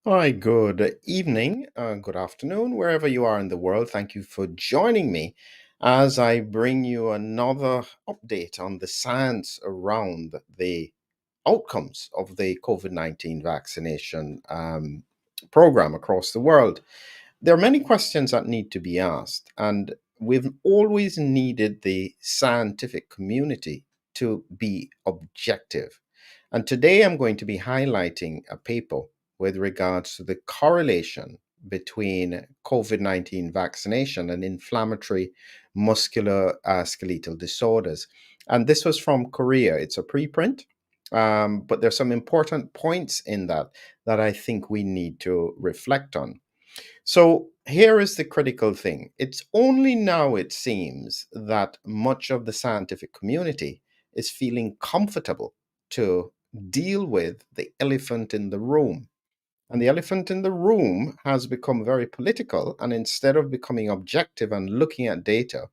Hi, good evening, good afternoon, wherever you are in the world. Thank you for joining me as I bring you another update on the science around the outcomes of the COVID 19 vaccination program across the world. There are many questions that need to be asked, and we've always needed the scientific community to be objective. And today I'm going to be highlighting a paper with regards to the correlation between COVID 19 vaccination and inflammatory muscular skeletal disorders. And this was from Korea. It's a preprint, but there's some important points in that I think we need to reflect on. So here is the critical thing. It's only now, it seems, that much of the scientific community is feeling comfortable to deal with the elephant in the room. And the elephant in the room has become very political. And instead of becoming objective and looking at data,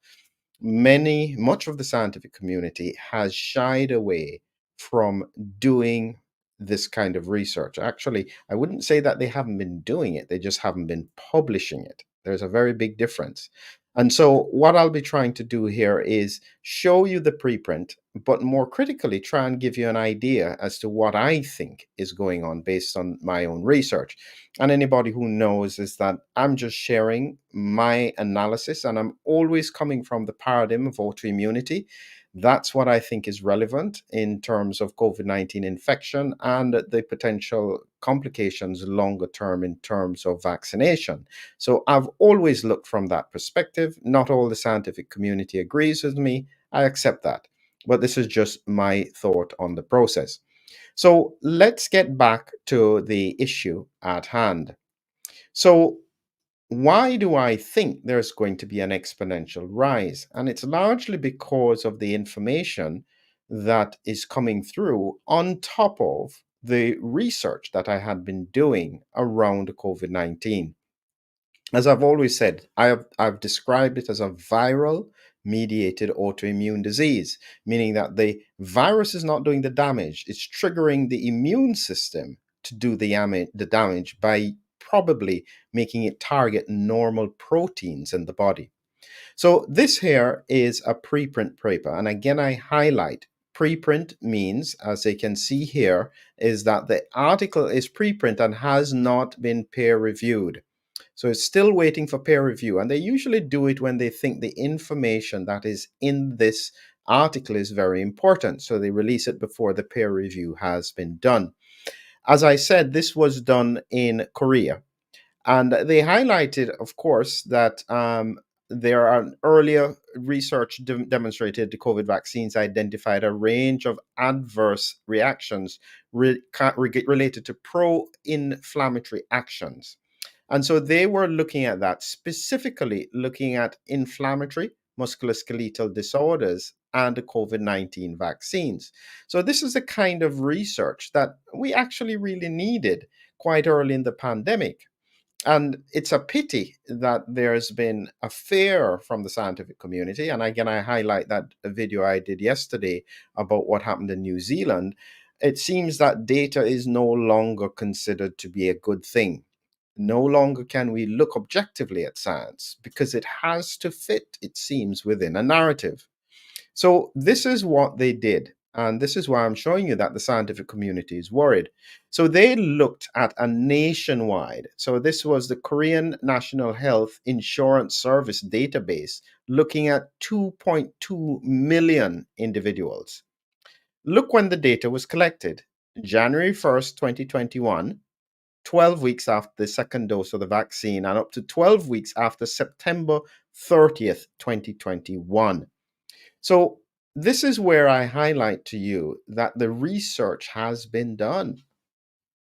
much of the scientific community has shied away from doing this kind of research. Actually, I wouldn't say that they haven't been doing it, they just haven't been publishing it. There's a very big difference. And so, what I'll be trying to do here is show you the preprint, but more critically, try and give you an idea as to what I think is going on based on my own research. And anybody who knows is that I'm just sharing my analysis, and I'm always coming from the paradigm of autoimmunity. That's what I think is relevant in terms of COVID 19 infection and the potential complications longer term in terms of vaccination. So I've always looked from that perspective. Not all the scientific community agrees with me. I accept that. But this is just my thought on the process. So let's get back to the issue at hand. So, why do I think there's going to be an exponential rise? And it's largely because of the information that is coming through on top of the research that I had been doing around COVID 19. As I've always said, I've described it as a viral mediated autoimmune disease, meaning that the virus is not doing the damage, it's triggering the immune system to do the damage by probably making it target normal proteins in the body. So this here is a preprint paper. And again, I highlight preprint means, as they can see here, is that the article is preprint and has not been peer reviewed. So it's still waiting for peer review. And they usually do it when they think the information that is in this article is very important. So they release it before the peer review has been done. As I said, this was done in Korea. And they highlighted, of course, that there are earlier research demonstrated the COVID vaccines identified a range of adverse reactions related to pro inflammatory actions. And so they were looking at that, specifically looking at inflammatory musculoskeletal disorders and the COVID 19 vaccines. So, this is the kind of research that we actually really needed quite early in the pandemic. And it's a pity that there's been a fear from the scientific community. And again, I highlight that video I did yesterday about what happened in New Zealand. It seems that data is no longer considered to be a good thing. No longer can we look objectively at science because it has to fit, it seems, within a narrative. So, this is what they did. And this is why I'm showing you that the scientific community is worried. So, they looked at a nationwide, so this was the Korean National Health Insurance Service database, looking at 2.2 million individuals. Look when the data was collected: January 1st, 2021, 12 weeks after the second dose of the vaccine, and up to 12 weeks after September 30th, 2021. So, this is where I highlight to you that the research has been done.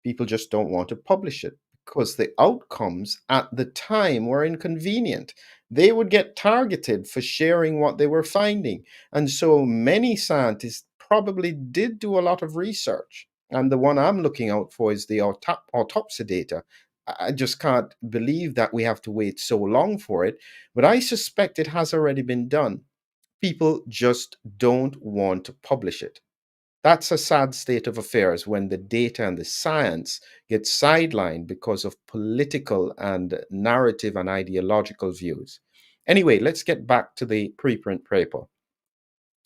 People just don't want to publish it because the outcomes at the time were inconvenient. They would get targeted for sharing what they were finding. And so many scientists probably did do a lot of research. And the one I'm looking out for is the autopsy data. I just can't believe that we have to wait so long for it, but I suspect it has already been done. People just don't want to publish it. That's a sad state of affairs when the data and the science get sidelined because of political and narrative and ideological views. Anyway, let's get back to the preprint paper.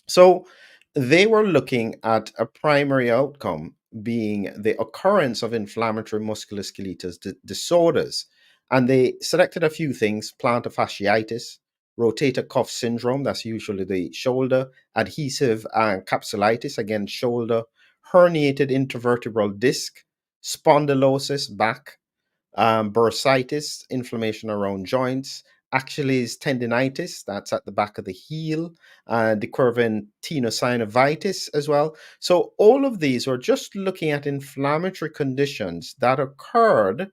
So they were looking at a primary outcome being the occurrence of inflammatory musculoskeletal disorders. And they selected a few things: plantar fasciitis, rotator cuff syndrome, that's usually the shoulder, adhesive capsulitis, again, shoulder, herniated intervertebral disc, spondylosis, back, bursitis, inflammation around joints, Achilles tendinitis, that's at the back of the heel, decurvin tenosynovitis as well. So all of these are just looking at inflammatory conditions that occurred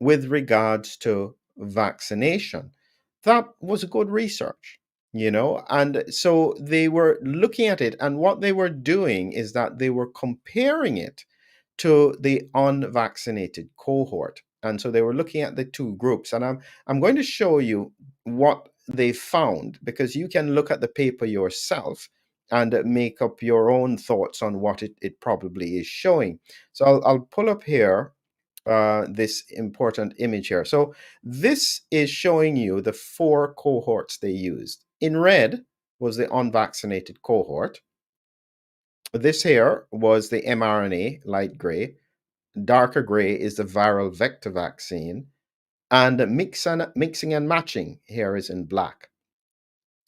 with regards to vaccination. That was good research, and so they were looking at it, and what they were doing is that they were comparing it to the unvaccinated cohort. And so they were looking at the two groups. And I'm going to show you what they found, because you can look at the paper yourself and make up your own thoughts on what it probably is showing. So I'll pull up here this important image here. So this is showing you the four cohorts they used. In red was the unvaccinated cohort. This here was the mRNA, light gray. Darker gray is the viral vector vaccine. And mixing and matching here is in black.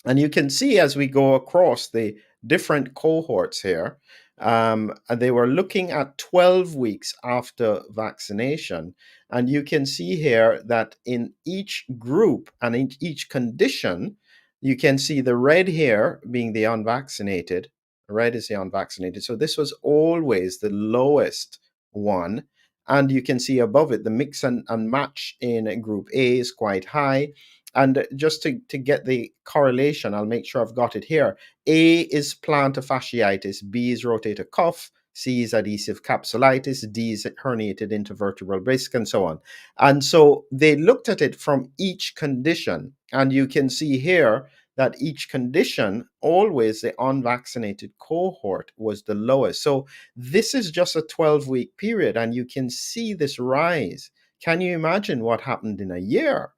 And you can see as we go across the different cohorts here, and they were looking at 12 weeks after vaccination. And you can see here that in each group and in each condition, you can see the red here being the unvaccinated. Red is the unvaccinated. So this was always the lowest one. And you can see above it, the mix and match in group A is quite high. And just to get the correlation, I'll make sure I've got it here. A is plantar fasciitis, B is rotator cuff, C is adhesive capsulitis, D is herniated intervertebral disc, and so on. And so they looked at it from each condition. And you can see here that each condition, always the unvaccinated cohort was the lowest. So this is just a 12-week period, and you can see this rise. Can you imagine what happened in a year?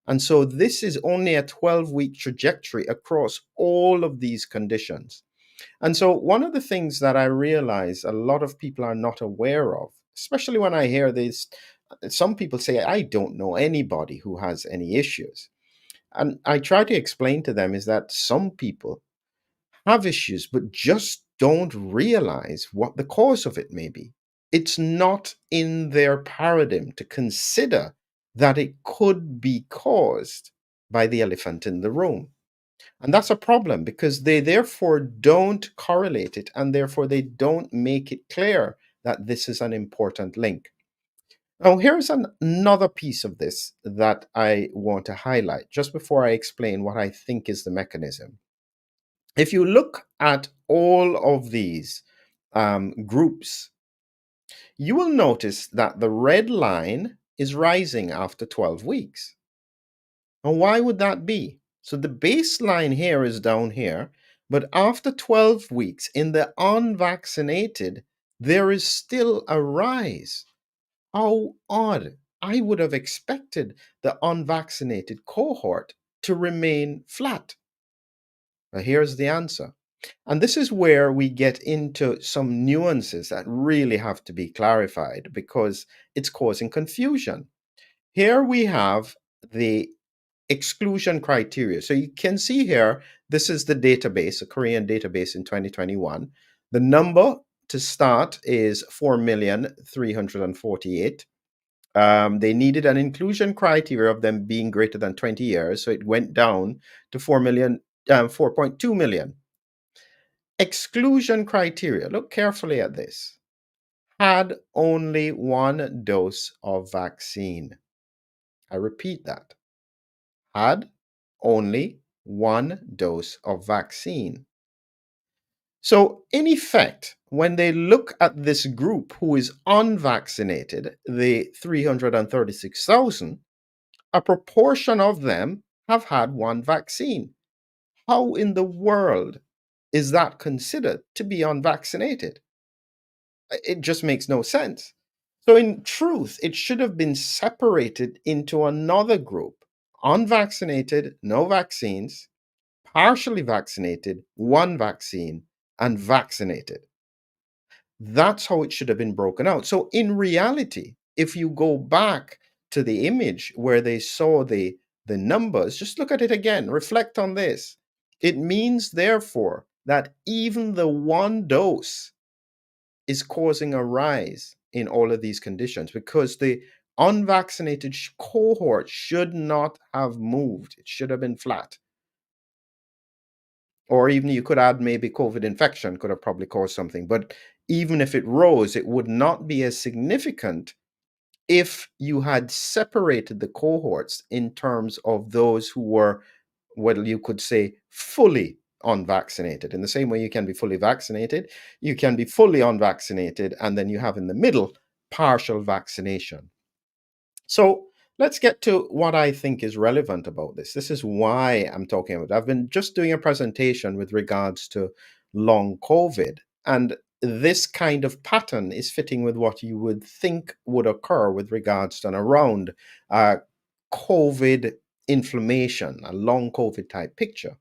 And so this is only a 12-week trajectory across all of these conditions. And so one of the things that I realize a lot of people are not aware of, especially when I hear this, some people say, I don't know anybody who has any issues. And I try to explain to them is that some people have issues, but just don't realize what the cause of it may be. It's not in their paradigm to consider that it could be caused by the elephant in the room. And that's a problem because they therefore don't correlate it, and therefore they don't make it clear that this is an important link. Now, here's another piece of this that I want to highlight just before I explain what I think is the mechanism. If you look at all of these groups, you will notice that the red line is rising after 12 weeks. And why would that be? So the baseline here is down here, but after 12 weeks in the unvaccinated, there is still a rise. How odd. I would have expected the unvaccinated cohort to remain flat. But here's the answer. And this is where we get into some nuances that really have to be clarified because it's causing confusion. Here we have the exclusion criteria. So you can see here, this is the database, a Korean database in 2021. The number to start is 4,348,000. They needed an inclusion criteria of them being greater than 20 years. So it went down to 4.2 million. Exclusion criteria, look carefully at this, had only one dose of vaccine. I repeat that, had only one dose of vaccine. So, in effect, when they look at this group who is unvaccinated, the 336,000, a proportion of them have had one vaccine. How in the world is that considered to be unvaccinated? It just makes no sense. So, in truth, it should have been separated into another group: unvaccinated, no vaccines, partially vaccinated, one vaccine, and vaccinated. That's how it should have been broken out. So, in reality, if you go back to the image where they saw the numbers, just look at it again, reflect on this. It means, therefore, that even the one dose is causing a rise in all of these conditions, because the unvaccinated cohort should not have moved. It should have been flat. Or even you could add maybe COVID infection could have probably caused something. But even if it rose, it would not be as significant if you had separated the cohorts in terms of those who were, what you could say, fully unvaccinated. In the same way you can be fully vaccinated, you can be fully unvaccinated, and then you have in the middle partial vaccination. So let's get to what I think is relevant about this. This is why I'm talking about it. I've been just doing a presentation with regards to long COVID, and this kind of pattern is fitting with what you would think would occur with regards to and around COVID inflammation, a long COVID type picture.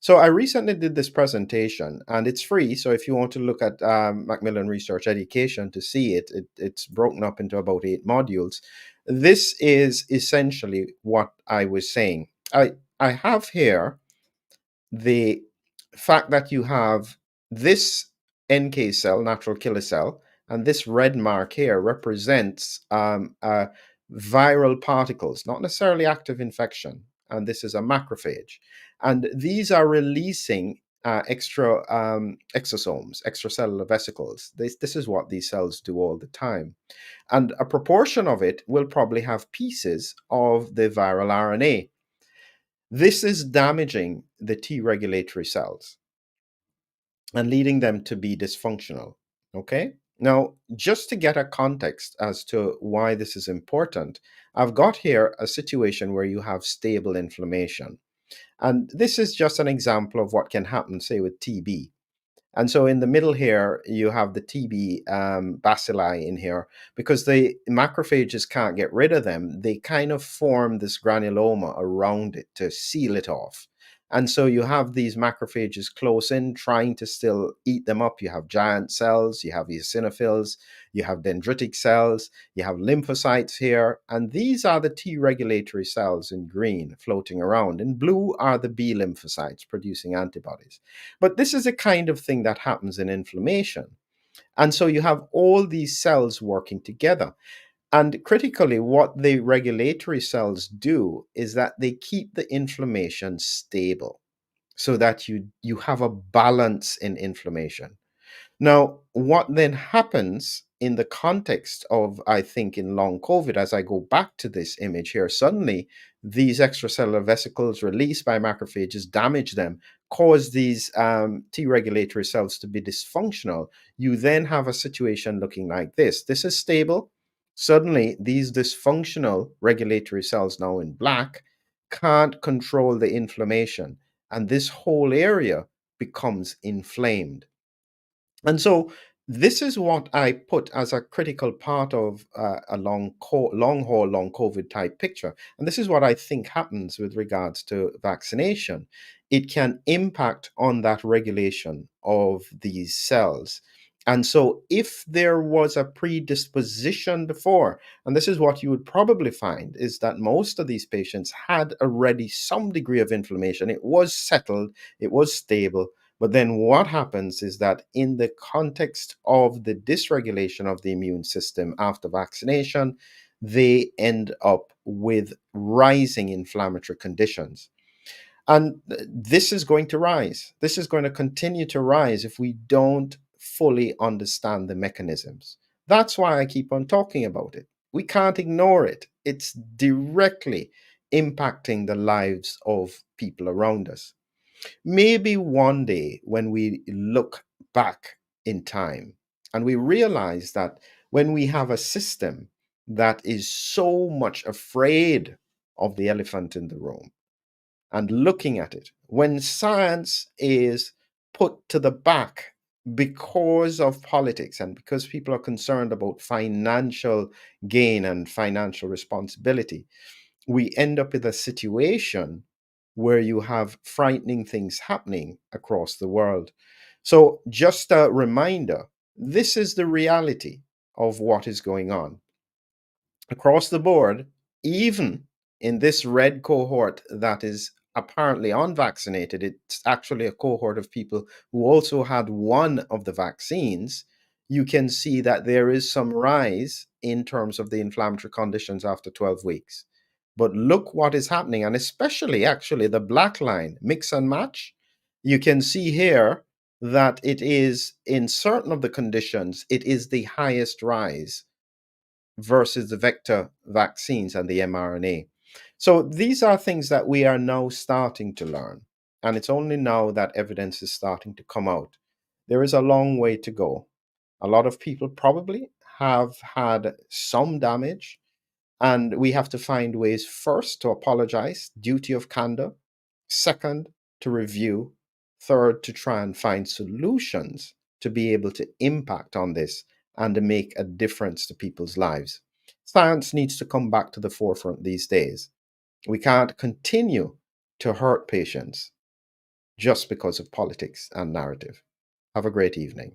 So I recently did this presentation, and it's free. So if you want to look at McMillan Research Education to see it, it's broken up into about 8 modules. This is essentially what I was saying. I have here the fact that you have this NK cell, natural killer cell, and this red mark here represents viral particles, not necessarily active infection. And this is a macrophage. And these are releasing extra exosomes, extracellular vesicles. This is what these cells do all the time. And a proportion of it will probably have pieces of the viral RNA. This is damaging the T regulatory cells and leading them to be dysfunctional. Okay. Now, just to get a context as to why this is important, I've got here a situation where you have stable inflammation. And this is just an example of what can happen, say, with TB. And so in the middle here, you have the TB bacilli in here, because the macrophages can't get rid of them. They kind of form this granuloma around it to seal it off. And so you have these macrophages close in, trying to still eat them up. You have giant cells, you have eosinophils, you have dendritic cells, you have lymphocytes here. And these are the T regulatory cells in green floating around. In blue are the B lymphocytes producing antibodies. But this is a kind of thing that happens in inflammation. And so you have all these cells working together. And critically, what the regulatory cells do is that they keep the inflammation stable so that you have a balance in inflammation. Now, what then happens in the context of, I think, in long COVID, as I go back to this image here, suddenly these extracellular vesicles released by macrophages damage them, cause these T regulatory cells to be dysfunctional. You then have a situation looking like this. This is stable. Suddenly, these dysfunctional regulatory cells, now in black, can't control the inflammation, and this whole area becomes inflamed. And so this is what I put as a critical part of a long haul, long COVID type picture. And this is what I think happens with regards to vaccination. It can impact on that regulation of these cells. And so, if there was a predisposition before, and this is what you would probably find, is that most of these patients had already some degree of inflammation. It was settled, it was stable, but then what happens is that in the context of the dysregulation of the immune system after vaccination, they end up with rising inflammatory conditions. And this is going to rise. This is going to continue to rise if we don't fully understand the mechanisms. That's why I keep on talking about it. We can't ignore it. It's directly impacting the lives of people around us. Maybe one day when we look back in time and we realize that when we have a system that is so much afraid of the elephant in the room and looking at it, when science is put to the back because of politics and because people are concerned about financial gain and financial responsibility. We end up with a situation where you have frightening things happening across the world. So, just a reminder, this is the reality of what is going on across the board, even in this red cohort that is apparently unvaccinated. It's actually a cohort of people who also had one of the vaccines. You can see that there is some rise in terms of the inflammatory conditions after 12 weeks. But look what is happening, and especially actually the black line, mix and match. You can see here that it is in certain of the conditions, it is the highest rise versus the vector vaccines and the mRNA. So these are things that we are now starting to learn. And it's only now that evidence is starting to come out. There is a long way to go. A lot of people probably have had some damage, and we have to find ways first to apologize, duty of candor, second, to review, third, to try and find solutions to be able to impact on this and to make a difference to people's lives. Science needs to come back to the forefront these days. We can't continue to hurt patients just because of politics and narrative. Have a great evening.